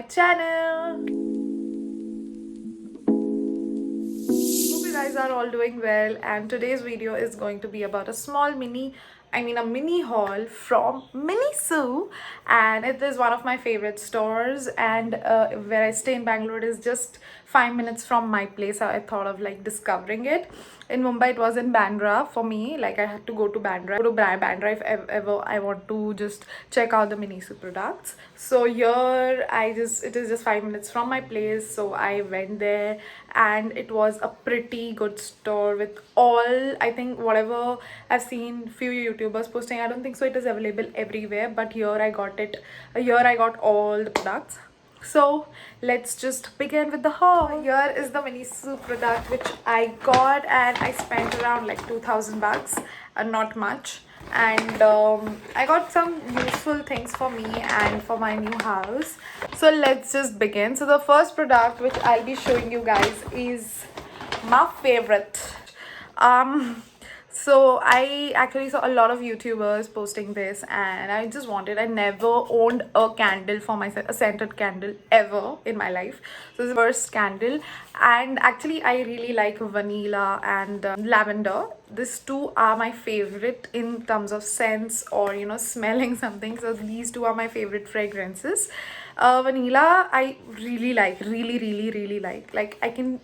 channel. Hope you guys are all doing well, and today's video is going to be about a small a mini haul from Miniso, and it is one of my favorite stores, and where I stay in Bangalore is just 5 minutes from my place. I thought of like discovering it. In Mumbai it was in Bandra for me, like I had to go to Bandra if ever I want to just check out the Miniso products. So here it is just 5 minutes from my place, so I went there, and it was a pretty good store with all, I think, whatever I've seen few YouTubers posting. I don't think so it is available everywhere, but here I got all the products. So let's just begin with the haul. Here is the Miniso product which I got, and I spent around like 2000 bucks, not much. And I got some useful things for me and for my new house. So let's just begin. So the first product which I'll be showing you guys is my favorite. So I actually saw a lot of YouTubers posting this, and I never owned a candle for myself, a scented candle ever in my life. So this is the first candle, and actually I really like vanilla and lavender. These two are my favorite in terms of scents, or smelling something. So these two are my favorite fragrances. Vanilla I really like, really like. Like I can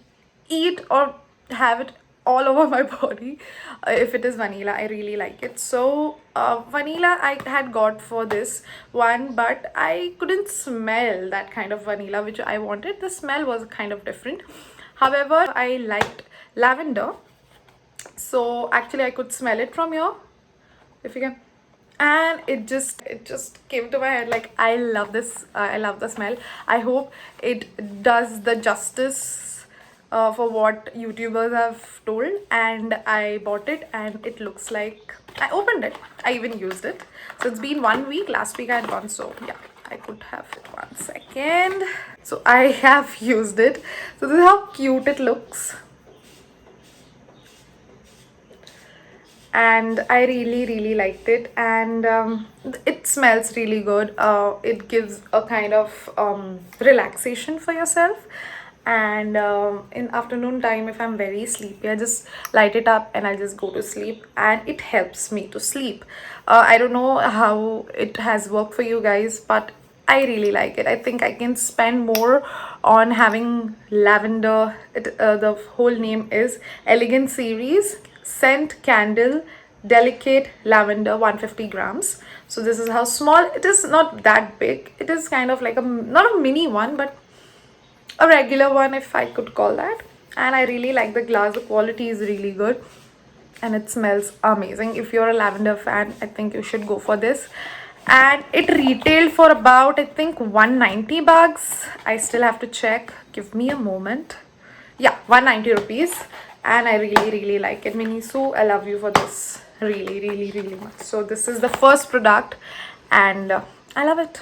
eat or have it all over my body. If it is vanilla, I really like it. So vanilla I had got for this one, but I couldn't smell that kind of vanilla which I wanted. The smell was kind of different. However, I liked lavender, so actually I could smell it from here, if you can, and it just came to my head. Like, I love this. I love the smell. I hope it does the justice for what YouTubers have told. And I bought it, and it looks like, I opened it, I even used it. So it's been 1 week. Last week I had gone, so yeah, I could have it. 1 second. So I have used it. So this is how cute it looks, and I really liked it. And it smells really good. It gives a kind of relaxation for yourself. And in afternoon time, if I'm very sleepy, I just light it up and I just go to sleep, and it helps me to sleep. I don't know how it has worked for you guys, but I really like it. I think I can spend more on having lavender. The whole name is Elegant Series Scent Candle Delicate Lavender, 150 grams. So this is how small it is. Not that big. It is kind of like not a mini one, but a regular one, if I could call that. And I really like the glass. The quality is really good, and it smells amazing. If you're a lavender fan, I think you should go for this. And it retailed for about, I think, 190 bucks. I still have to check. Give me a moment. Yeah, 190 rupees. And I really like it. Miniso, I love you for this. Really much. So this is the first product, and I love it.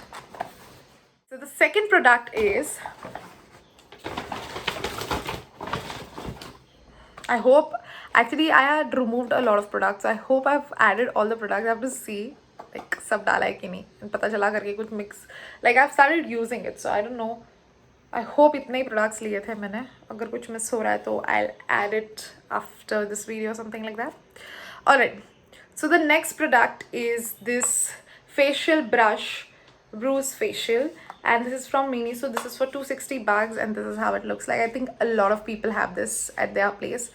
So the second product is, I hope, actually I had removed a lot of products. I hope I've added all the products. I have to see like सब डाला है कि नहीं, पता चला करके कुछ mix. Like I've started using it, so I don't know. I hope इतने ही products लिए थे मैंने. अगर कुछ miss हो रहा है तो I'll add it after this video or something like that. Alright. So the next product is this facial brush, Bruce Facial, and this is from Mini. So this is for 260 bucks, and this is how it looks like. I think a lot of people have this at their place.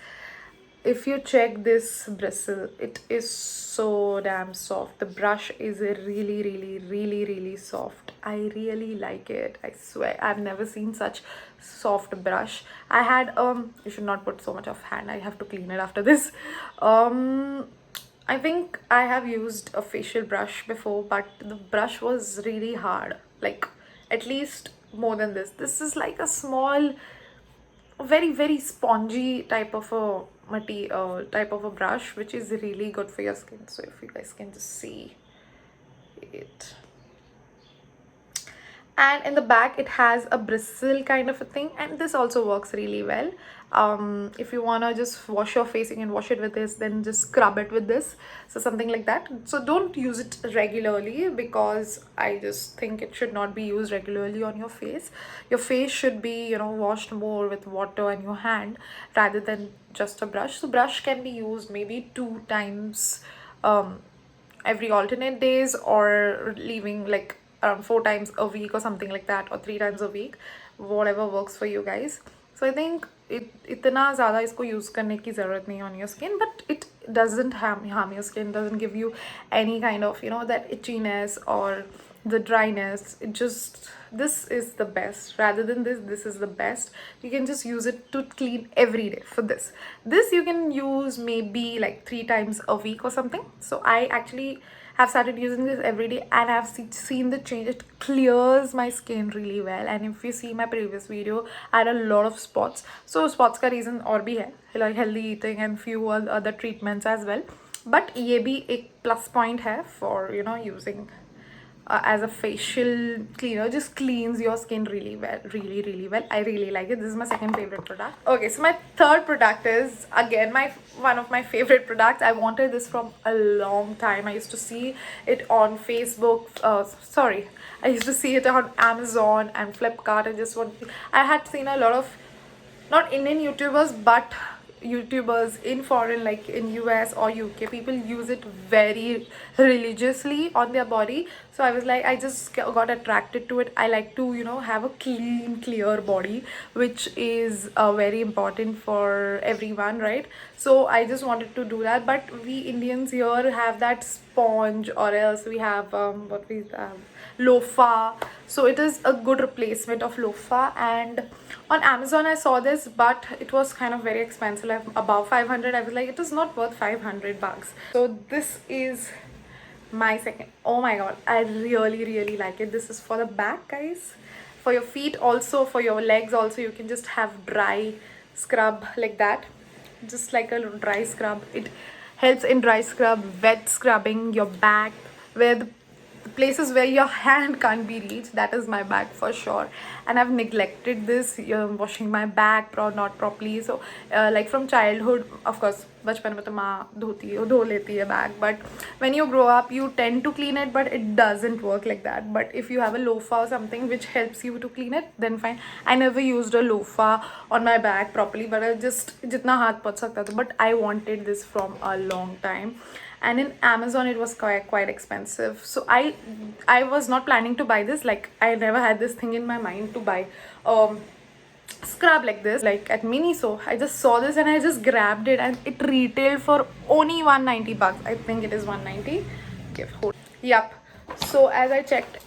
If you check this bristle, it is so damn soft. The brush is really soft. I really like it. I swear, I've never seen such soft brush. I had you should not put so much of hand. I have to clean it after this. I think I have used a facial brush before, but the brush was really hard. Like, at least more than this. This is like a small, very spongy type of a type of a brush, which is really good for your skin. So if you guys can just see it, and in the back it has a bristle kind of a thing, and this also works really well. If you want to just wash your face, you can wash it with this, then just scrub it with this, so something like that. So don't use it regularly, because I just think it should not be used regularly on your face. Your face should be, you know, washed more with water and your hand rather than just a brush. So brush can be used maybe 2 times every alternate days, or leaving like around 4 times a week or something like that, or 3 times a week, whatever works for you guys. So I think इतना ज़्यादा इसको use करने की ज़रूरत नहीं on your skin, but it doesn't harm your skin, doesn't give you any kind of, you know, that itchiness or the dryness. It just, this is the best. Rather than this is the best. You can just use it to clean every day. For this you can use maybe like 3 times a week or something. So I actually have started using this every day, and I've seen the change. It clears my skin really well. And if you see my previous video, I had a lot of spots. So spots का reason और भी है, like healthy eating and few other treatments as well. But ये भी एक plus point है for, you know, using as a facial cleaner. Just cleans your skin really well, really well. I really like it. This is my second favorite product. Okay, so my third product is again one of my favorite products. I wanted this from a long time. I used to see it on Facebook, I used to see it on Amazon and Flipkart. I had seen a lot of not Indian YouTubers, but YouTubers in foreign, like in US or UK, people use it very religiously on their body. So I was like, I just got attracted to it. I like to, you know, have a clean, clear body, which is very important for everyone, right? So I just wanted to do that. But we Indians here have that sponge, or else we have what we have, loofah. So it is a good replacement of loofah. And on Amazon I saw this, but it was kind of very expensive, like above 500. I was like, it is not worth 500 bucks. So this is my second. Oh my god, I really like it. This is for the back, guys, for your feet also, for your legs also. You can just have dry scrub like that, just like a dry scrub. It helps in dry scrub, wet scrubbing your back, where the places where your hand can't be reached. That is my back for sure. And I've neglected this, washing my back not properly. So like from childhood, of course, बचपन में तो माँ धो लेती है bag, but when you grow up you tend to clean it, but it doesn't work like that. But if you have a loofah or something which helps you to clean it, then fine. I never used a loofah on my back properly, but I just जितना हाथ पहुँच सकता था. But I wanted this from a long time, and in Amazon it was quite expensive. So I was not planning to buy this. Like, I never had this thing in my mind to buy scrub like this, like at Miniso. I just saw this and I just grabbed it, and it retailed for only 190 bucks. I think it is 190. Okay, hold. Yep. So as I checked,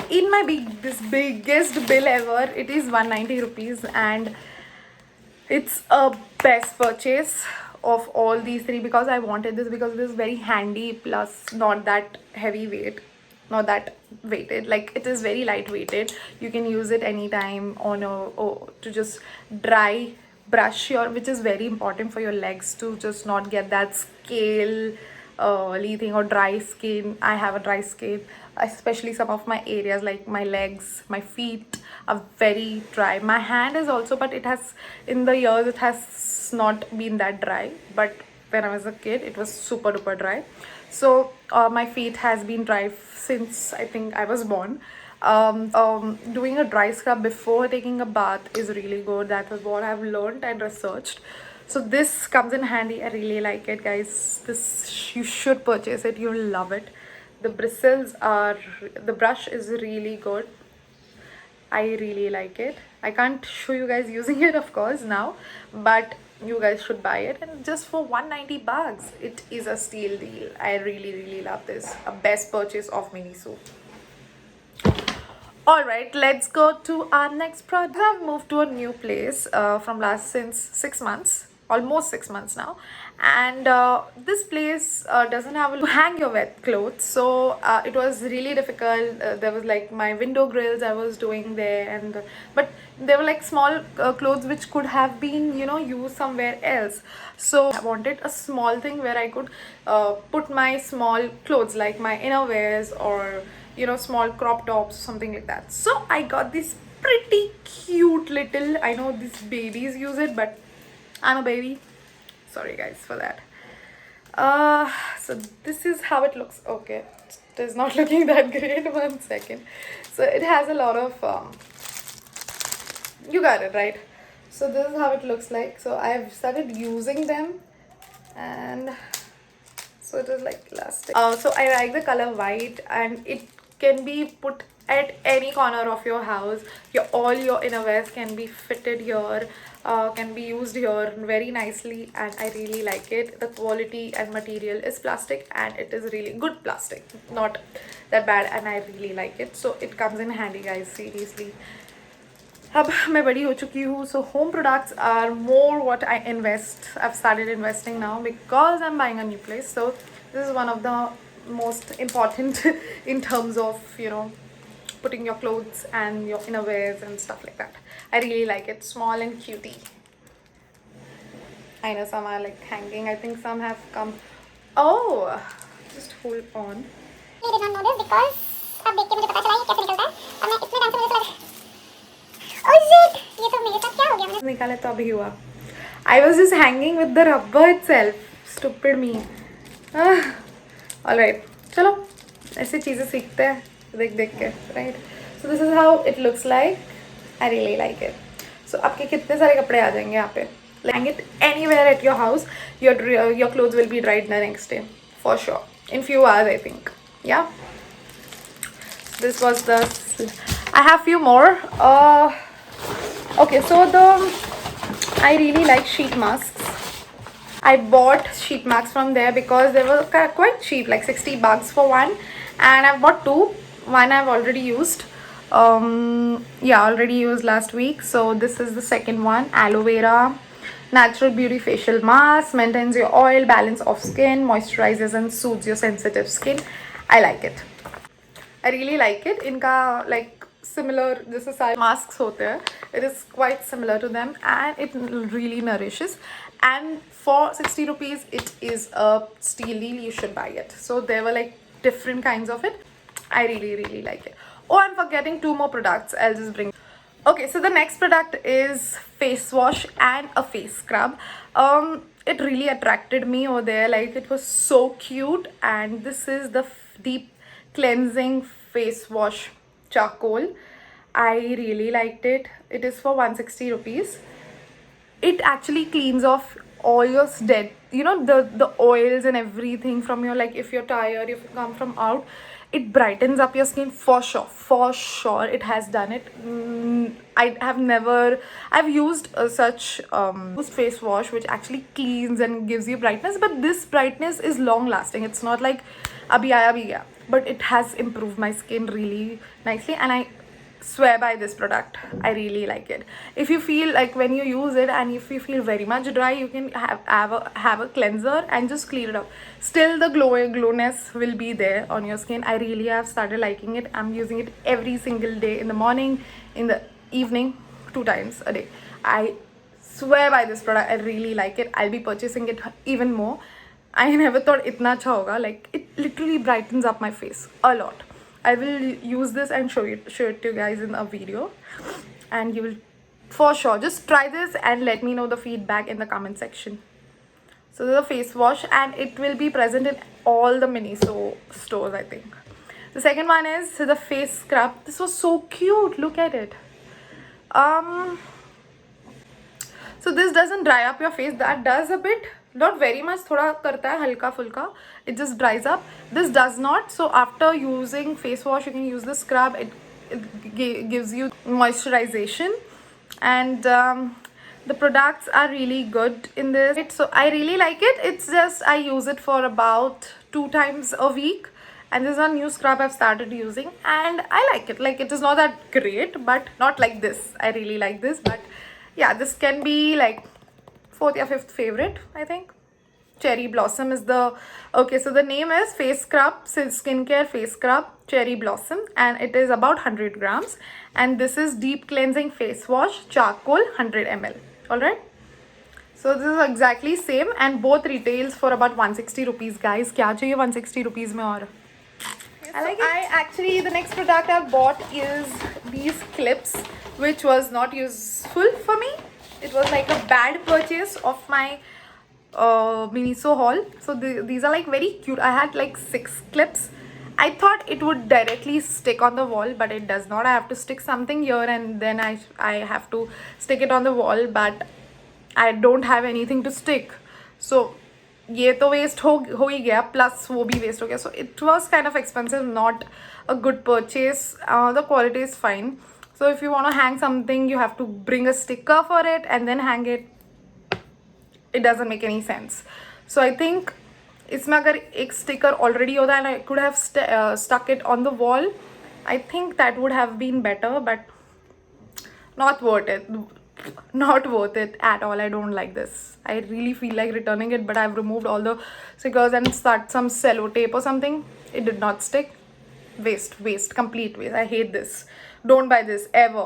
in my this biggest bill ever, it is 190 rupees, and it's a best purchase of all these three, because I wanted this because it is very handy, plus not that heavy weight, not that weighted. Like, it is very lightweighted. You can use it anytime on to just dry brush your, which is very important for your legs, to just not get that scale thing or dry skin. I have a dry skin, especially some of my areas like my legs, my feet are very dry. My hand is also, but it has, in the years it has not been that dry, but when I was a kid it was super duper dry. So my feet has been dry since I think I was born. Doing a dry scrub before taking a bath is really good. That was what I've learned and researched. So this comes in handy. I really like it, guys. This, you should purchase it. You'll love it. The bristles are, the brush is really good. I really like it. I can't show you guys using it, of course, now, but you guys should buy it. And just for 190 bucks, it is a steal deal. I really love this. A best purchase of Miniso. Alright, let's go to our next product. I've moved to a new place since 6 months, almost 6 months now, and this place doesn't have to hang your wet clothes. So it was really difficult. There was like my window grills I was doing there, and but there were like small clothes which could have been, you know, used somewhere else. So I wanted a small thing where I could put my small clothes, like my innerwears or you know, small crop tops, something like that. So I got this pretty cute little, I know these babies use it, but I'm a baby, sorry guys for that. So this is how it looks. Okay, it is not looking that great. 1 second. So it has a lot of you got it right. So this is how it looks like. So I've started using them, and so it is like elastic. So I like the color white, and it can be put at any corner of your house. All your innerwears can be fitted here, can be used here very nicely, and I really like it. The quality and material is plastic, and it is really good plastic, not that bad, and I really like it. So it comes in handy guys, seriously. अब मैं बड़ी हो चुकी हूँ, so home products are more what I invest. I've started investing now because I'm buying a new place. So this is one of the most important in terms of, you know, putting your clothes and your innerwears and stuff like that. I really like it, small and cutie. I know some are like hanging. I think some have come. Oh, just hold on. I did not know this because अब देख के मुझे पता चला ये कैसे निकलता है और मैं इसमें डांस करने लगा. Oh shit! ये तो मेरे साथ क्या हो गया? मैंने निकाला तो अभी हुआ. I was just hanging with the rubber itself. Stupid me. Alright, चलो ऐसी चीज़ें सीखते हैं देख देख के, right? So this is how it looks like. I really like it. So आपके कितने सारे कपड़े आ जाएंगे यहाँ पे. Hang it anywhere at your house. Your clothes will be dried the next day for sure. In few hours, I think. Yeah. This was the. I have few more. Okay, so I really like sheet masks. I bought sheet masks from there because they were quite cheap, like $60 for one, and I've bought two. One I've already used. Yeah, already used last week. So this is the second one. Aloe vera natural beauty facial mask, maintains your oil balance of skin, moisturizes and soothes your sensitive skin. I like it. I really like it. इनका like similar जैसे सारे masks होते हैं, it is quite similar to them, and it really nourishes. And for 60 rupees, it is a steal deal. You should buy it. So there were like different kinds of it. I really like it. Oh, I'm forgetting two more products. I'll just bring. Okay, so the next product is face wash and a face scrub. It really attracted me over there. Like it was so cute, and this is the deep cleansing face wash charcoal. I really liked it. It is for 160 rupees. It actually cleans off all your dead, you know, the oils and everything from your, like if you're tired, if you come from out, it brightens up your skin for sure. It has done it. I've used such face wash which actually cleans and gives you brightness, but this brightness is long lasting. It's not like abhi aaya bhi gaya, but it has improved my skin really nicely, and I swear by this product. I really like it. If you feel like when you use it and if you feel very much dry, you can have a cleanser and just clean it up. Still the glowness will be there on your skin. I really have started liking it. I'm using it every single day, in the morning, in the evening, 2 times a day. I swear by this product. I really like it. I'll be purchasing it even more. I never thought itna acha hoga. Like it literally brightens up my face a lot. I will use this and show it to you guys in a video, and you will for sure just try this and let me know the feedback in the comment section. So this is a face wash, and it will be present in all the Miniso stores, I think. The second one is the face scrub. This was so cute. Look at it. So this doesn't dry up your face. That does a bit, not very much. थोड़ा करता है हल्का फुल्का. It just dries up. This does not. So after using face wash, you can use the scrub. It gives you moisturization, and the products are really good in this. So I really like it. It's just I use it for about 2 times a week, and this is a new scrub I've started using, and I like it. Like it is not that great, but not like this. I really like this, but yeah, this can be like 4th or 5th favorite, I think. Cherry Blossom is the, okay, so the name is face scrub, skincare face scrub Cherry Blossom, and it is about 100 grams, and this is deep cleansing face wash charcoal 100 ml. All right, so this is exactly same, and both retails for about 160 rupees guys. Kya chahiye 160 rupees mein aur? I like it. I actually, the next product I bought is these clips, which was not useful for me. It was like a bad purchase of my Miniso haul. So these are like very cute. I had like 6 clips. I thought it would directly stick on the wall, but it does not. I have to stick something here and then I have to stick it on the wall, but I don't have anything to stick. So ये तो waste हो ही गया, plus वो भी waste हो गया. So it was kind of expensive, not a good purchase. The quality is fine. So if you want to hang something, you have to bring a sticker for it and then hang it. It doesn't make any sense. So I think इसमें अगर एक sticker already होता है, I could have stuck it on the wall, I think that would have been better, but not worth it. Not worth it at all. I don't like this. I really feel like returning it, but I've removed all the stickers and start some sellotape or something. It did not stick. Waste, complete waste. I hate this. Don't buy this ever.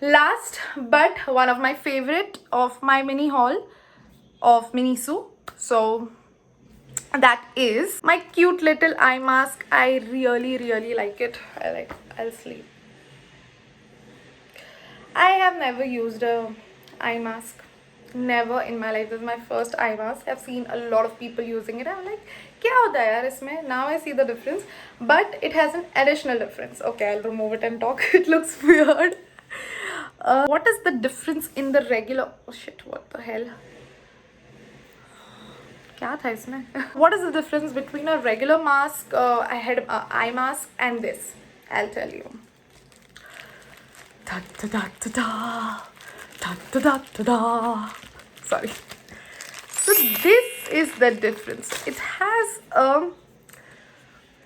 Last but one of my favorite of my mini haul of Miniso. So that is my cute little eye mask. I really like it. I'll sleep. I have never used a eye mask. Never in my life. This is my first eye mask. I've seen a lot of people using it. I'm like, क्या होता है यार इसमें? Now I see the difference, but it has an additional difference. Okay, I'll remove it and talk. It looks weird. What is the difference in the regular? Oh shit! What the hell? क्या था इसमें? What is the difference between a regular mask, eye mask, and this? I'll tell you. Sorry. So this is the difference. It has a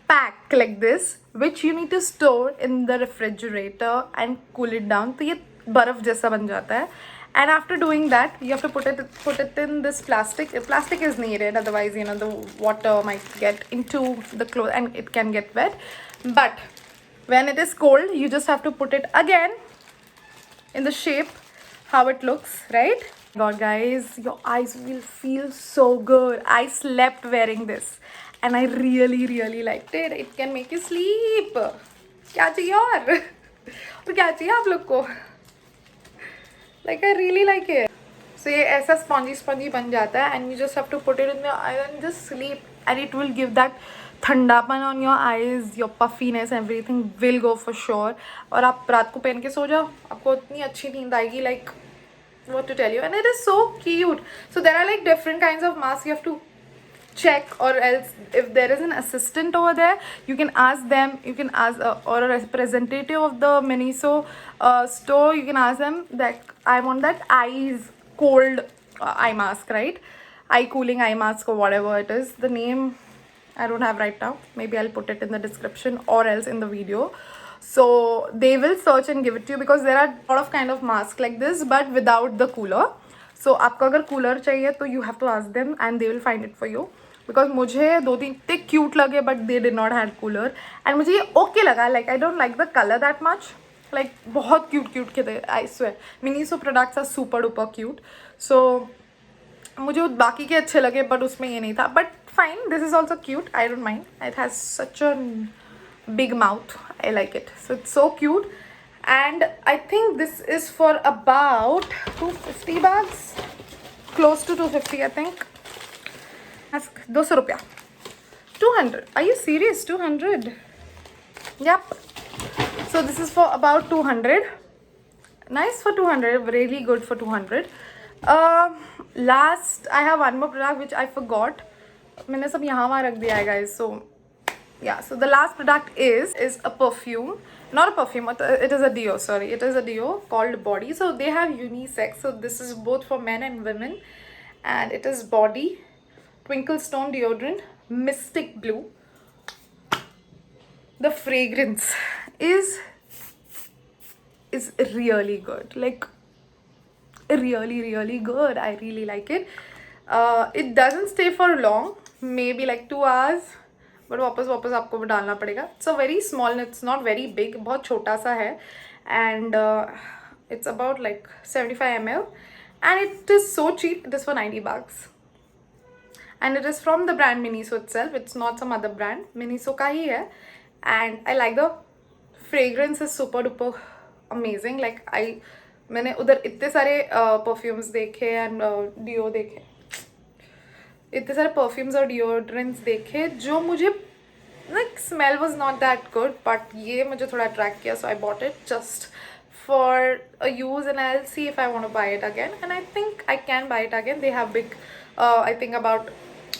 pack like this, which you need to store in the refrigerator and cool it down. तो ये बर्फ जैसा बन जाता है. And after doing that, you have to put it in this plastic. Plastic is needed, otherwise you know the water might get into the clothes and it can get wet. But when it is cold, you just have to put it again in the shape how it looks, right? God guys, your eyes will feel so good. I slept wearing this and I really liked it. It can make you sleep. क्या चाहिए और क्या चाहिए आप लोग को? Like I really like it. So ये ऐसा spongy बन जाता है and you just have to put it in your eye and just sleep, and it will give that ठंडापन on your eyes, your puffiness, everything will go for sure. और आप रात को पहन के सो जाओ, आपको इतनी अच्छी नींद आएगी, like what to tell you. And it is so cute. So there are like different kinds of masks. You have to check, or else if there is an assistant over there, you can ask them. You can ask or a representative of the Miniso store. You can ask them that I want that ice cold eye mask, right? Eye cooling eye mask or whatever it is. The name I don't have right now. Maybe I'll put it in the description or else in the video. So they will search and give it to you, because there are a lot of kind of masks like this but without the cooler. So आपको अगर cooler चाहिए तो you have to ask them and they will find it for you. Because मुझे 2-3 इतने cute लगे but they did not have cooler, and मुझे ये okay लगा. Like I don't like the color that much. Like बहुत cute के थे, I swear. Miniso products are super duper cute. So मुझे बाकी के अच्छे लगे but उसमें ये नहीं था. But fine, this is also cute. I don't mind. It has such a big mouth. I like it. So it's so cute. And I think this is for about 250 bucks. Close to 250, I think. Ask 200 rupiah. 200. Are you serious? 200? Yep. So this is for about 200. Nice for 200. Really good for 200. Last, I have one more product which I forgot. मैंने सब यहाँ वहाँ रख दिया है guys. So yeah, so the last product is a perfume. Not a perfume, it is a deo, sorry. It is a deo called Body. So they have unisex. So this is both for men and women. And it is Body Twinkle Stone Deodorant Mystic Blue. The fragrance is really good. Like really good. I really like it. It doesn't stay for long, maybe like 2 hours, but वापस आपको वो डालना पड़ेगा. It's a very small, it's not very big, बहुत छोटा सा है, and it's about like 75 ml, and it is so cheap. It is for 90 bucks. and it is from the brand Miniso itself. It's not some other brand, Miniso का ही है. And I like the fragrance is super duper amazing. Like मैंने उधर इतने सारे perfumes देखे and डिओ देखे, इतने सारे परफ्यूम्स और डिओड्रेंट्स देखे जो मुझे like smell was not that good, but ये मुझे थोड़ा attract किया, so I bought it just for a use and I'll see if I want to buy it again, and I think I can buy it again. They have big I think about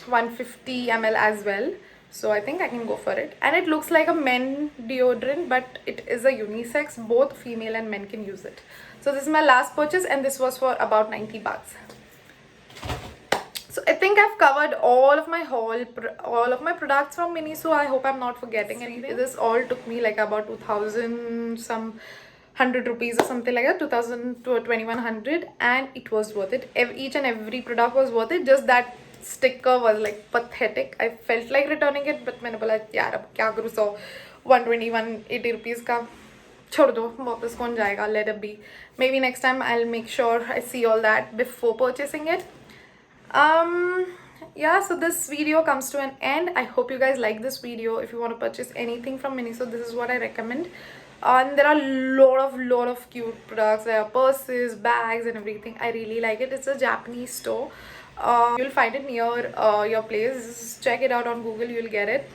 150 ml as well, so I think I can go for it. And it looks like a men deodorant, but it is a unisex, both female and men can use it. So this is my last purchase and this was for about 90 bucks. So I think I've covered all of my haul, all of my products from Miniso. I hope I'm not forgetting anything. This all took me like about 2000 some 100 rupees or something like that, 2000 to 2100, and it was worth it. Each and every product was worth it. Just that sticker was like pathetic. I felt like returning it, but मैंने बोला यार अब क्या करूँ, 120 180 rupees का छोड़ दो, वापस कौन जाएगा, let it be. Maybe next time I'll make sure I see all that before purchasing it. Yeah, so this video comes to an end. I hope you guys like this video. If you want to purchase anything from Miniso, this is what I recommend. And there are lot of cute products. There are purses, bags and everything. I really like it. It's a Japanese store. You'll find it near your place. Just check it out on Google, you'll get it.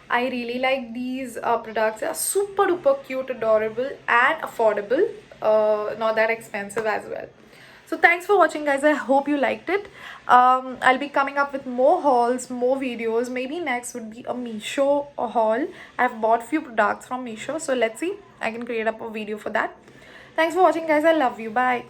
I really like these products. They are super duper cute, adorable and affordable, not that expensive as well. So thanks for watching, guys. I hope you liked it. I'll be coming up with more hauls, more videos. Maybe next would be a Meesho haul. I've bought few products from Meesho, so let's see. I can create up a video for that. Thanks for watching, guys. I love you. Bye.